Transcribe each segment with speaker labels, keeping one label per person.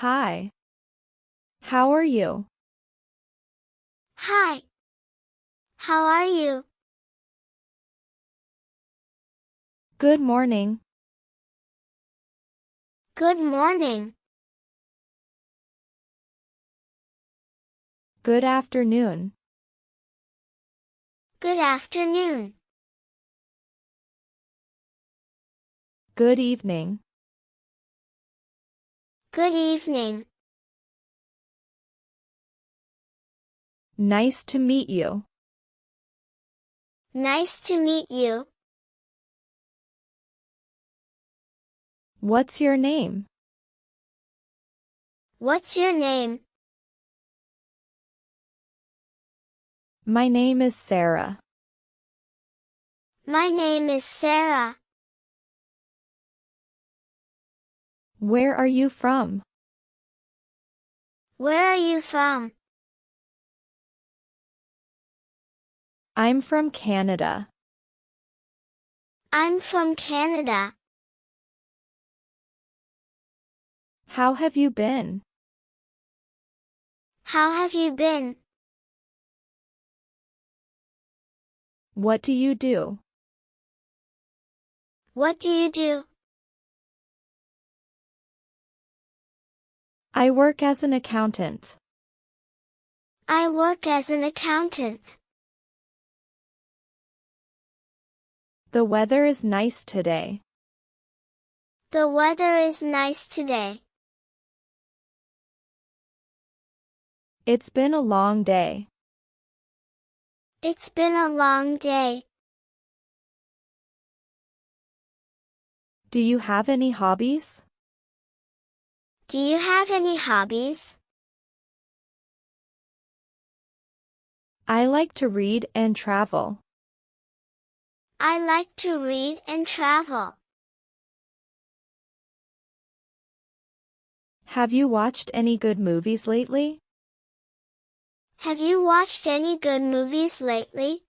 Speaker 1: Hi. How are you?
Speaker 2: Hi. How are you?
Speaker 1: Good morning.
Speaker 2: Good morning.
Speaker 1: Good afternoon.
Speaker 2: Good afternoon.
Speaker 1: Good evening.
Speaker 2: Good evening.
Speaker 1: Nice to meet you.
Speaker 2: Nice to meet you.
Speaker 1: What's your name?
Speaker 2: What's your name?
Speaker 1: My name is Sarah.
Speaker 2: My name is Sarah.
Speaker 1: Where are you from?
Speaker 2: Where are you from?
Speaker 1: I'm from Canada.
Speaker 2: I'm from Canada.
Speaker 1: How have you been?
Speaker 2: How have you been?
Speaker 1: What do you do?
Speaker 2: What do you do?
Speaker 1: I work as an accountant.
Speaker 2: I work as an accountant.
Speaker 1: The weather is nice today.
Speaker 2: The weather is nice today.
Speaker 1: It's been a long day.
Speaker 2: It's been a long day.
Speaker 1: Do you have any hobbies?
Speaker 2: Do you have any hobbies?
Speaker 1: I like to read and travel.
Speaker 2: I like to read and travel.
Speaker 1: Have you watched any good movies lately?
Speaker 2: Have you watched any good movies lately?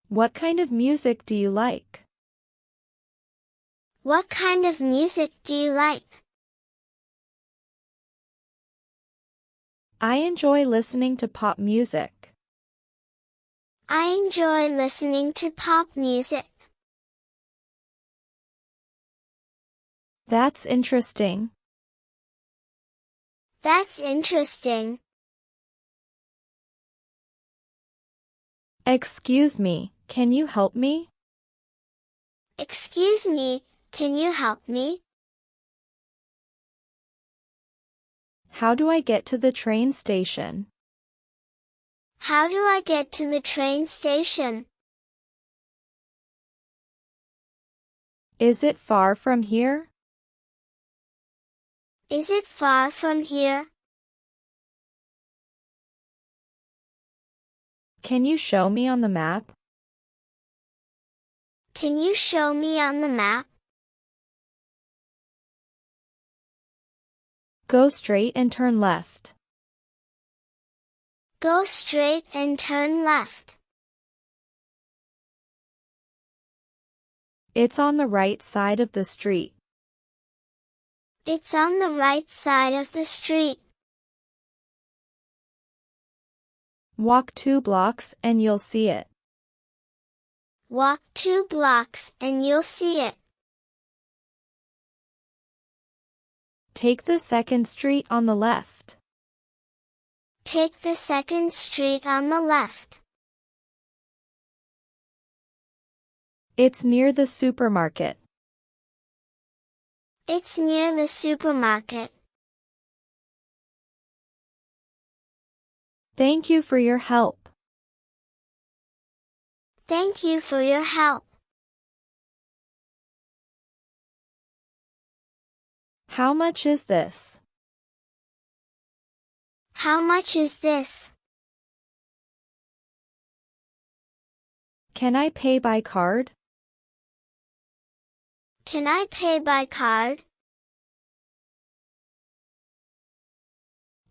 Speaker 1: What kind of music do you like?
Speaker 2: What kind of music do you like?
Speaker 1: I enjoy listening to pop music.
Speaker 2: I enjoy listening to pop music.
Speaker 1: That's interesting.
Speaker 2: That's interesting.
Speaker 1: Excuse me, can you help me?
Speaker 2: Excuse me, can you help me?
Speaker 1: How do I get to the train station?
Speaker 2: How do I get to the train station?
Speaker 1: Is it far from here?
Speaker 2: Is it far from here?
Speaker 1: Can you show me on the map?
Speaker 2: Can you show me on the map?
Speaker 1: Go straight and turn left.
Speaker 2: Go straight and turn left.
Speaker 1: It's on the right side of the street.
Speaker 2: It's on the right side of the street.
Speaker 1: Walk 2 blocks and you'll see it.
Speaker 2: Walk 2 blocks and you'll see it.
Speaker 1: Take the second street on the left.
Speaker 2: Take the second street on the left.
Speaker 1: It's near the supermarket.
Speaker 2: It's near the supermarket.
Speaker 1: Thank you for your help.
Speaker 2: Thank you for your help.
Speaker 1: How much is this?
Speaker 2: How much is this?
Speaker 1: Can I pay by card?
Speaker 2: Can I pay by card?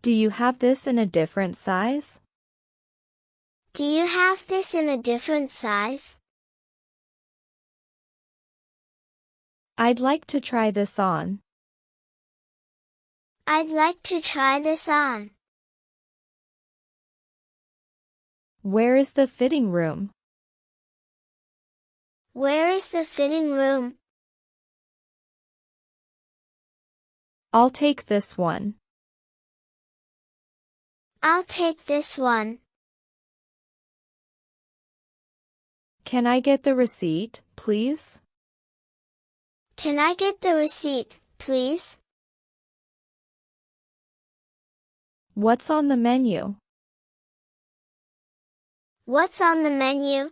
Speaker 1: Do you have this in a different size?
Speaker 2: Do you have this in a different size?
Speaker 1: I'd like to try this on.
Speaker 2: I'd like to try this on.
Speaker 1: Where is the fitting room?
Speaker 2: Where is the fitting room?
Speaker 1: I'll take this one.
Speaker 2: I'll take this one.
Speaker 1: Can I get the receipt, please?
Speaker 2: Can I get the receipt, please?
Speaker 1: What's on the menu?
Speaker 2: What's on the menu?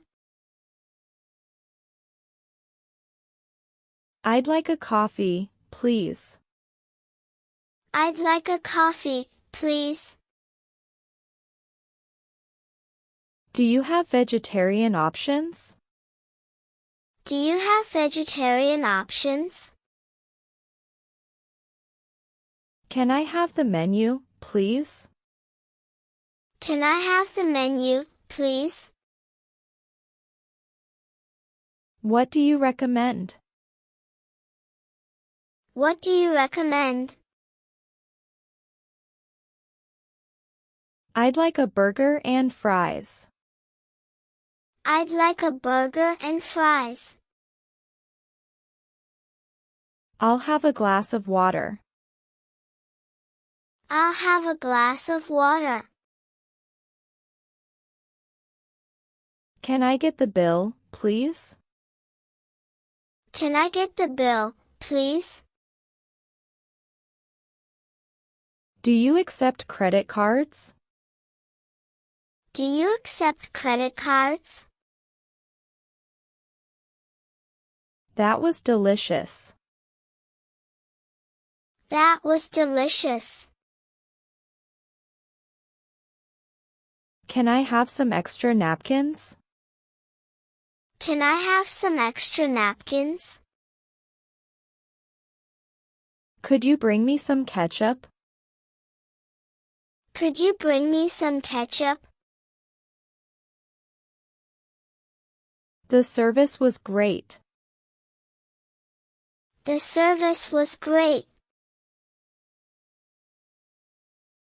Speaker 1: I'd like a coffee, please.
Speaker 2: I'd like a coffee, please.
Speaker 1: Do you have vegetarian options?
Speaker 2: Do you have vegetarian options?
Speaker 1: Can I have the menu, please?
Speaker 2: Can I have the menu, please?
Speaker 1: What do you recommend?
Speaker 2: What do you recommend?
Speaker 1: I'd like a burger and fries.
Speaker 2: I'd like a burger and fries.
Speaker 1: I'll have a glass of water.
Speaker 2: I'll have a glass of water.
Speaker 1: Can I get the bill, please?
Speaker 2: Can I get the bill, please?
Speaker 1: Do you accept credit cards?
Speaker 2: Do you accept credit cards?
Speaker 1: That was delicious.
Speaker 2: That was delicious.
Speaker 1: Can I have some extra napkins?
Speaker 2: Can I have some extra napkins?
Speaker 1: Could you bring me some ketchup?
Speaker 2: Could you bring me some ketchup?
Speaker 1: The service was great.
Speaker 2: The service was great.